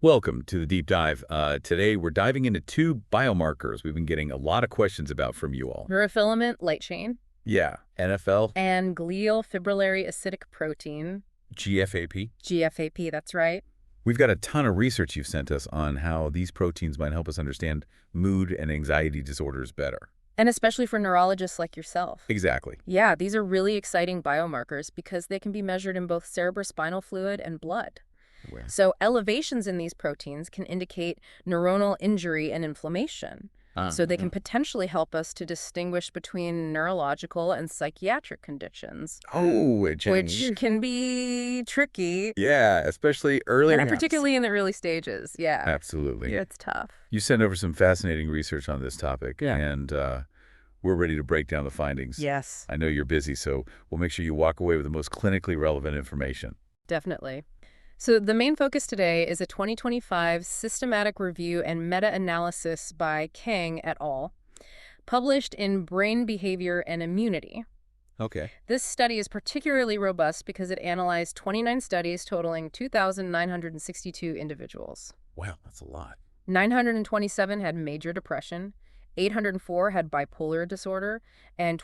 Welcome to the deep dive. Today, we're diving into two biomarkers we've been getting a lot of questions about from you all. Neurofilament light chain Yeah, NFL, and glial fibrillary acidic protein, GFAP. GFAP, that's right. We've got a ton of research you've sent us on how these proteins might help us understand mood and anxiety disorders better. And especially for neurologists like yourself. Exactly. Yeah, these are really exciting biomarkers because they can be measured in both cerebrospinal fluid and blood. Where? So elevations in these proteins can indicate neuronal injury and inflammation. So they can potentially help us to distinguish between neurological and psychiatric conditions, Oh, which can be tricky. Yeah, especially earlier. And particularly in the early stages, yeah. Absolutely. Yeah, it's tough. You sent over some fascinating research on this topic, Yeah. and we're ready to break down the findings. Yes, I know you're busy, so we'll make sure you walk away with the most clinically relevant information. definitely. So the main focus today is a 2025 systematic review and meta-analysis by Kang et al., published in Brain Behavior and Immunity. Okay. This study is particularly robust because it analyzed 29 studies totaling 2,962 individuals. Wow, that's a lot. 927 had major depression, 804 had bipolar disorder, and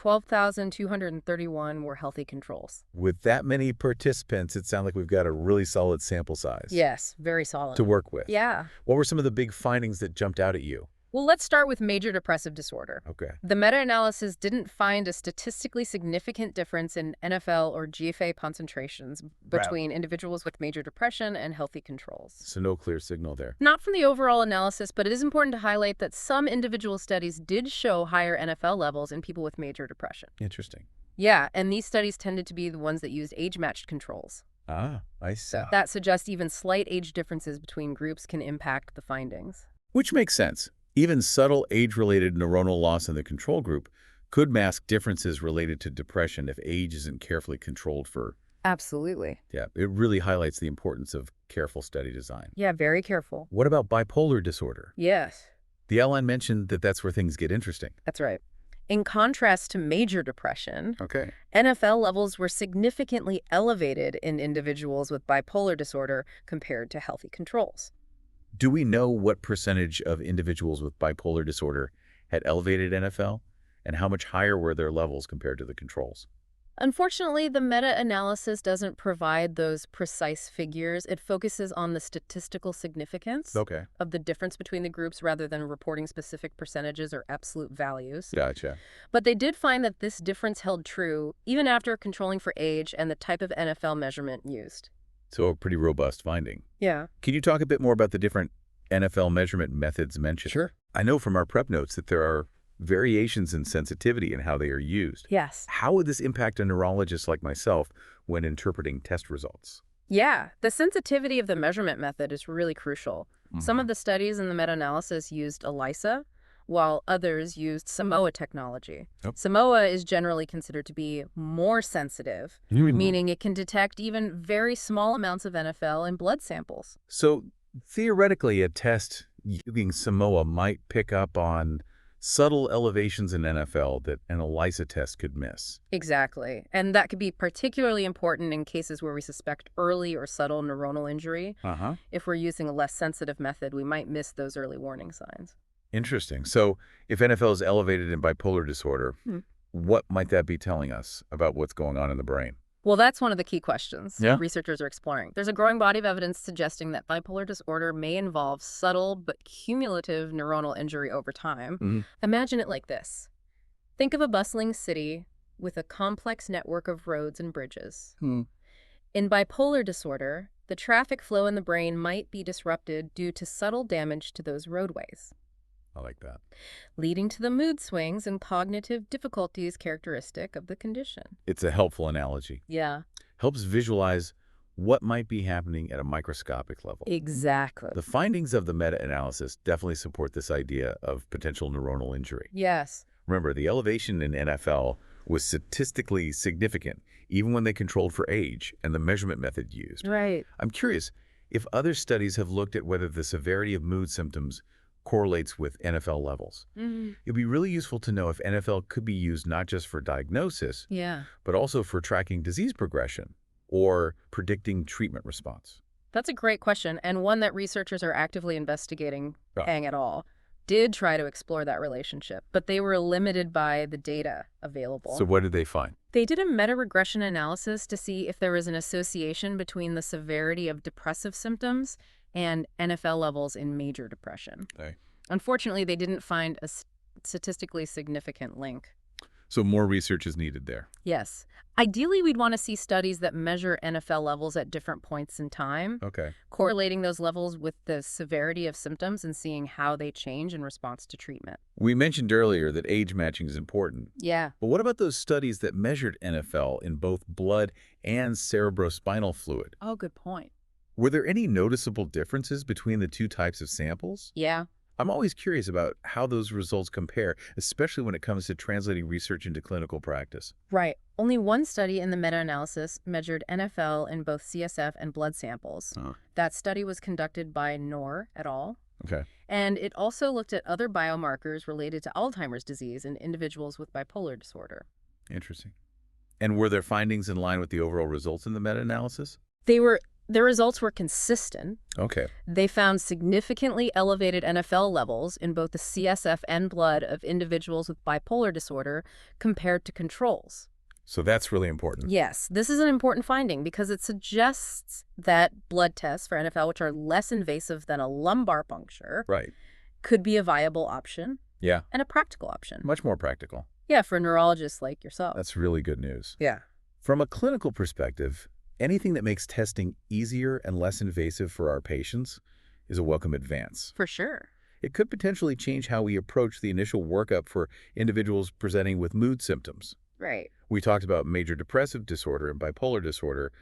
12,231 were healthy controls. With that many participants, it sounds like we've got a really solid sample size Yes, very solid. to work with. Yeah. What were some of the big findings that jumped out at you? Well, let's start with major depressive disorder. Okay. The meta-analysis didn't find a statistically significant difference in NFL or GFA concentrations between individuals with major depression and healthy controls. So no clear signal there. Not from the overall analysis, but it is important to highlight that some individual studies did show higher NFL levels in people with major depression. Interesting. Yeah, and these studies tended to be the ones that used age-matched controls. Ah, I see. So that suggests even slight age differences between groups can impact the findings. Which makes sense. Even subtle age-related neuronal loss in the control group could mask differences related to depression if age isn't carefully controlled for. Absolutely. Yeah, it really highlights the importance of careful study design. Yeah, very careful. What about bipolar disorder? Yes. The outline mentioned that that's where things get interesting. That's right. In contrast to major depression, Okay. NFL levels were significantly elevated in individuals with bipolar disorder compared to healthy controls. Do we know what percentage of individuals with bipolar disorder had elevated NFL, and how much higher were their levels compared to the controls? Unfortunately, the meta-analysis doesn't provide those precise figures. It focuses on the statistical significance Okay. of the difference between the groups rather than reporting specific percentages or absolute values. Gotcha. But they did find that this difference held true even after controlling for age and the type of NFL measurement used. So a pretty robust finding. Yeah. Can you talk a bit more about the different NFL measurement methods mentioned? Sure. I know from our prep notes that there are variations in sensitivity in how they are used. Yes. How would this impact a neurologist like myself when interpreting test results? Yeah, the sensitivity of the measurement method is really crucial. Some of the studies in the meta-analysis used ELISA, while others used Simoa technology. Yep. Simoa is generally considered to be more sensitive, meaning it can detect even very small amounts of NFL in blood samples. So theoretically, a test using Simoa might pick up on subtle elevations in NFL that an ELISA test could miss. Exactly. And that could be particularly important in cases where we suspect early or subtle neuronal injury. Uh-huh. If we're using a less sensitive method, we might miss those early warning signs. Interesting. So if NFL is elevated in bipolar disorder, what might that be telling us about what's going on in the brain? Well, that's one of the key questions Yeah. researchers are exploring. There's a growing body of evidence suggesting that bipolar disorder may involve subtle but cumulative neuronal injury over time. Imagine it like this. Think of a bustling city with a complex network of roads and bridges. In bipolar disorder, the traffic flow in the brain might be disrupted due to subtle damage to those roadways, I like that. leading to the mood swings and cognitive difficulties characteristic of the condition. It's a helpful analogy. Yeah, Helps visualize what might be happening at a microscopic level. exactly. The findings of the meta-analysis definitely support this idea of potential neuronal injury. Yes. Remember, the elevation in NFL was statistically significant, even when they controlled for age and the measurement method used. Right. I'm curious if other studies have looked at whether the severity of mood symptoms correlates with NFL levels. It'd be really useful to know if NFL could be used not just for diagnosis, Yeah. but also for tracking disease progression or predicting treatment response. That's a great question, and one that researchers are actively investigating, Yeah. Pang et al. Did try to explore that relationship, but they were limited by the data available. So what did they find? They did a meta-regression analysis to see if there was an association between the severity of depressive symptoms and NFL levels in major depression. Okay. Unfortunately, they didn't find a statistically significant link. So more research is needed there. Yes. Ideally, we'd want to see studies that measure NFL levels at different points in time, Okay. correlating those levels with the severity of symptoms and seeing how they change in response to treatment. We mentioned earlier that age matching is important. Yeah. But what about those studies that measured NFL in both blood and cerebrospinal fluid? Oh, good point. Were there any noticeable differences between the two types of samples? Yeah. I'm always curious about how those results compare, especially when it comes to translating research into clinical practice. Right. Only one study in the meta-analysis measured NFL in both CSF and blood samples. That study was conducted by Noor et al. Okay. And it also looked at other biomarkers related to Alzheimer's disease in individuals with bipolar disorder. Interesting. And were their findings in line with the overall results in the meta-analysis? The results were consistent. Okay. They found significantly elevated NFL levels in both the CSF and blood of individuals with bipolar disorder compared to controls. So that's really important. Yes, this is an important finding because it suggests that blood tests for NFL, which are less invasive than a lumbar puncture, Right. could be a viable option. Yeah. And a practical option. Much more practical. Yeah, for neurologists like yourself. That's really good news. Yeah. From a clinical perspective, anything that makes testing easier and less invasive for our patients is a welcome advance. For sure. It could potentially change how we approach the initial workup for individuals presenting with mood symptoms. Right. We talked about major depressive disorder and bipolar disorder,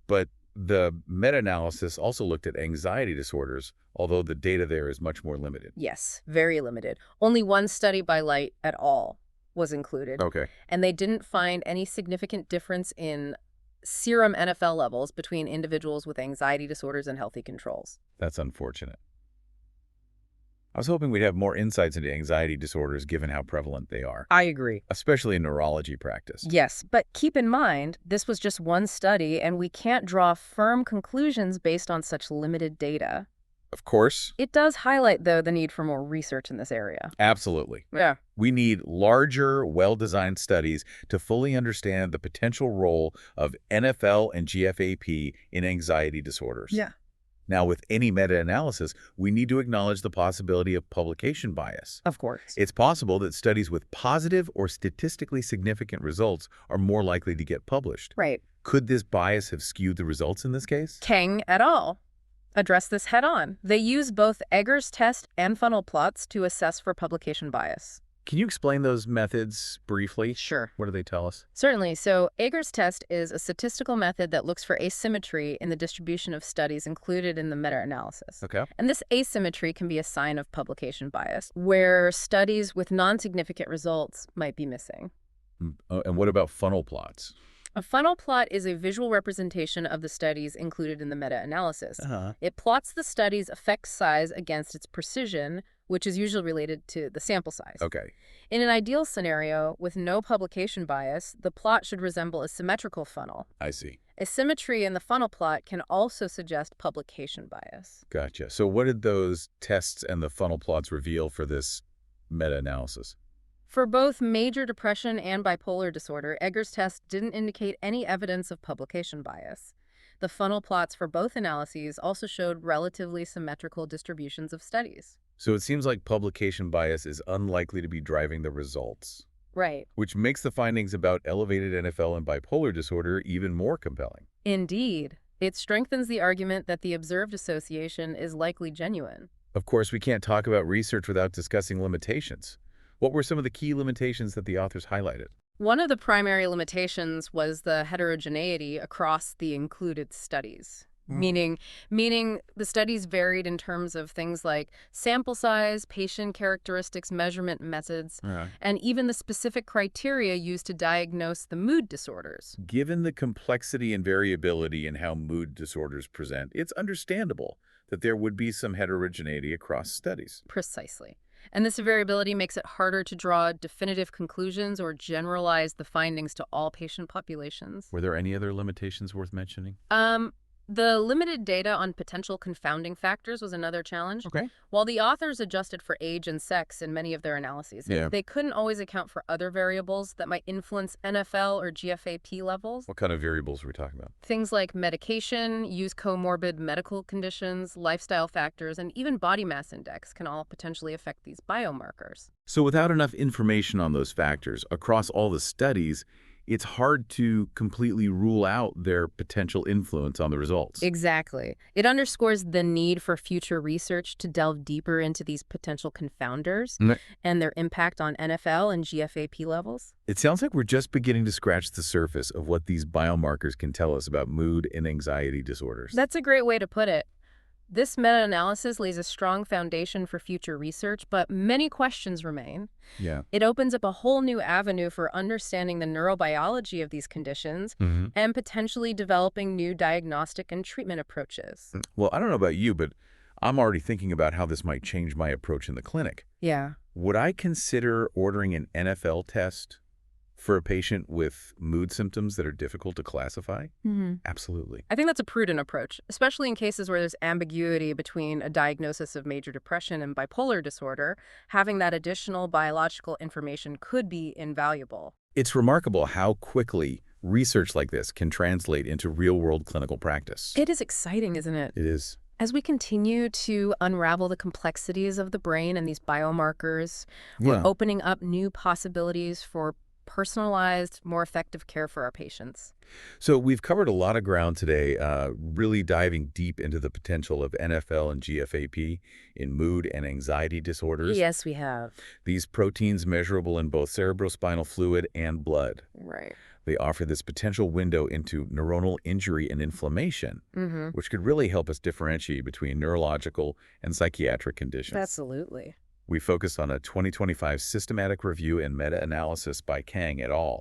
but the meta-analysis also looked at anxiety disorders, although the data there is much more limited. Yes, very limited. Only one study by Light et al. Was included. Okay. And they didn't find any significant difference in serum NFL levels between individuals with anxiety disorders and healthy controls. That's unfortunate. I was hoping we'd have more insights into anxiety disorders given how prevalent they are, I agree. especially in neurology practice. Yes, but keep in mind, this was just one study, and we can't draw firm conclusions based on such limited data. Of course. It does highlight, though, the need for more research in this area. Absolutely. Yeah. We need larger, well-designed studies to fully understand the potential role of NFL and GFAP in anxiety disorders. Yeah. Now, with any meta-analysis, we need to acknowledge the possibility of publication bias. Of course. It's possible that studies with positive or statistically significant results are more likely to get published. Right. Could this bias have skewed the results in this case? Kang et al. Address this head-on. They use both Egger's test and funnel plots to assess for publication bias. Can you explain those methods briefly? Sure. What do they tell us? Certainly. So Egger's test is a statistical method that looks for asymmetry in the distribution of studies included in the meta-analysis. Okay. And this asymmetry can be a sign of publication bias, where studies with non-significant results might be missing. And what about funnel plots? A funnel plot is a visual representation of the studies included in the meta-analysis. Uh-huh. It plots the study's effect size against its precision, which is usually related to the sample size. Okay. In an ideal scenario, with no publication bias, the plot should resemble a symmetrical funnel. I see. Asymmetry in the funnel plot can also suggest publication bias. Gotcha. So what did those tests and the funnel plots reveal for this meta-analysis? For both major depression and bipolar disorder, Egger's test didn't indicate any evidence of publication bias. The funnel plots for both analyses also showed relatively symmetrical distributions of studies. So it seems like publication bias is unlikely to be driving the results, Right. which makes the findings about elevated NFL and bipolar disorder even more compelling. Indeed. It strengthens the argument that the observed association is likely genuine. Of course, we can't talk about research without discussing limitations. What were some of the key limitations that the authors highlighted? One of the primary limitations was the heterogeneity across the included studies. Meaning the studies varied in terms of things like sample size, patient characteristics, measurement methods, and even the specific criteria used to diagnose the mood disorders. Given the complexity and variability in how mood disorders present, it's understandable that there would be some heterogeneity across studies. Precisely. And this variability makes it harder to draw definitive conclusions or generalize the findings to all patient populations. Were there any other limitations worth mentioning? The limited data on potential confounding factors was another challenge. Okay. While the authors adjusted for age and sex in many of their analyses, Yeah. they couldn't always account for other variables that might influence NFL or GFAP levels. What kind of variables are we talking about? Things like medication, use comorbid medical conditions, lifestyle factors, and even body mass index can all potentially affect these biomarkers. So without enough information on those factors across all the studies, it's hard to completely rule out their potential influence on the results. Exactly. It underscores the need for future research to delve deeper into these potential confounders Mm. and their impact on NFL and GFAP levels. It sounds like we're just beginning to scratch the surface of what these biomarkers can tell us about mood and anxiety disorders. That's a great way to put it. This meta-analysis lays a strong foundation for future research, but many questions remain. Yeah. It opens up a whole new avenue for understanding the neurobiology of these conditions and potentially developing new diagnostic and treatment approaches. Well, I don't know about you, but I'm already thinking about how this might change my approach in the clinic. Yeah. Would I consider ordering an NFL test for a patient with mood symptoms that are difficult to classify? Absolutely. I think that's a prudent approach, especially in cases where there's ambiguity between a diagnosis of major depression and bipolar disorder. Having that additional biological information could be invaluable. It's remarkable how quickly research like this can translate into real-world clinical practice. It is exciting, isn't it? It is. As we continue to unravel the complexities of the brain and these biomarkers, we're opening up new possibilities for personalized, more effective care for our patients. So we've covered a lot of ground today, really diving deep into the potential of NFL and GFAP in mood and anxiety disorders. Yes, we have. These proteins measurable in both cerebrospinal fluid and blood. Right. They offer this potential window into neuronal injury and inflammation, which could really help us differentiate between neurological and psychiatric conditions. Absolutely. We focused on a 2025 systematic review and meta-analysis by Kang et al.,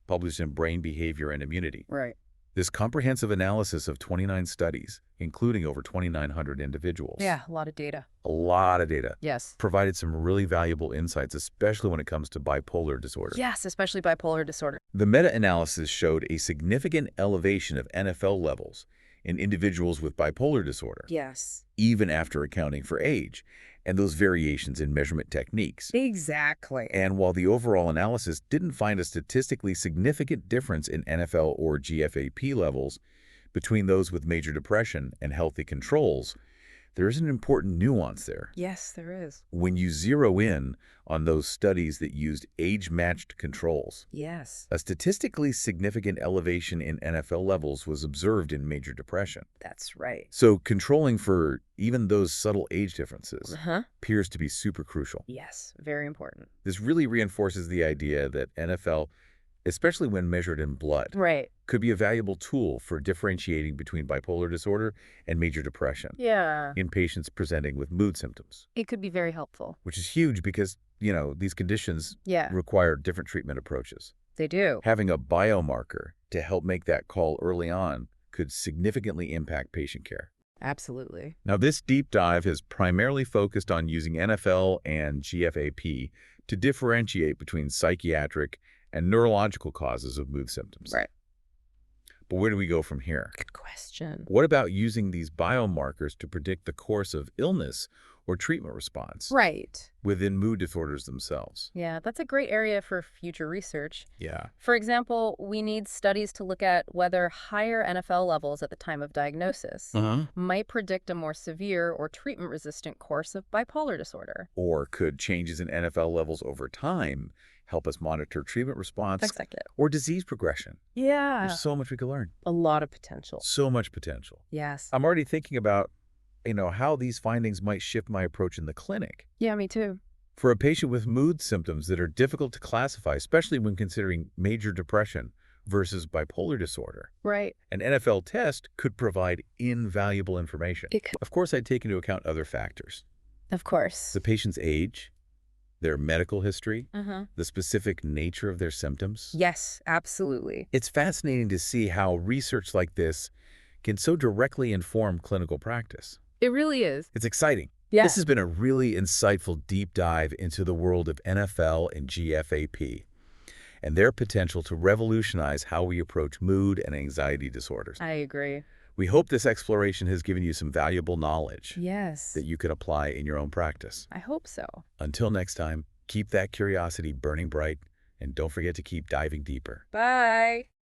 published in Brain Behavior and Immunity. Right. This comprehensive analysis of 29 studies, including over 2,900 individuals. Yeah, a lot of data. A lot of data. Yes. Provided some really valuable insights, especially when it comes to bipolar disorder. Yes, especially bipolar disorder. The meta-analysis showed a significant elevation of NFL levels in individuals with bipolar disorder. Yes. Even after accounting for age and those variations in measurement techniques. Exactly. And while the overall analysis didn't find a statistically significant difference in NFL or GFAP levels between those with major depression and healthy controls, there is an important nuance there. Yes, there is. When you zero in on those studies that used age-matched controls, Yes. a statistically significant elevation in NFL levels was observed in major depression. That's right. So controlling for even those subtle age differences appears to be super crucial. Yes, very important. This really reinforces the idea that NFL, especially when measured in blood, Right. could be a valuable tool for differentiating between bipolar disorder and major depression Yeah. in patients presenting with mood symptoms, It could be very helpful. which is huge because, these conditions Yeah, require different treatment approaches. they do. Having a biomarker to help make that call early on could significantly impact patient care. Absolutely. Now, this deep dive has primarily focused on using NFL and GFAP to differentiate between psychiatric and neurological causes of mood symptoms. Right. But where do we go from here? Good question. What about using these biomarkers to predict the course of illness or treatment response Right. within mood disorders themselves? Yeah, that's a great area for future research. Yeah. For example, we need studies to look at whether higher NFL levels at the time of diagnosis might predict a more severe or treatment-resistant course of bipolar disorder. Or could changes in NFL levels over time help us monitor treatment response Exactly. or disease progression? Yeah. There's so much we could learn. A lot of potential. So much potential. Yes. I'm already thinking about, how these findings might shift my approach in the clinic. Yeah, me too. For a patient with mood symptoms that are difficult to classify, especially when considering major depression versus bipolar disorder, Right. an NFL test could provide invaluable information. It could. Of course, I'd take into account other factors. Of course. The patient's age, their medical history, Uh-huh. the specific nature of their symptoms. Yes, absolutely. It's fascinating to see how research like this can so directly inform clinical practice. It really is. It's exciting. Yeah. This has been a really insightful deep dive into the world of NFL and GFAP and their potential to revolutionize how we approach mood and anxiety disorders. I agree. We hope this exploration has given you some valuable knowledge Yes, that you could apply in your own practice. I hope so. Until next time, keep that curiosity burning bright, and don't forget to keep diving deeper. Bye.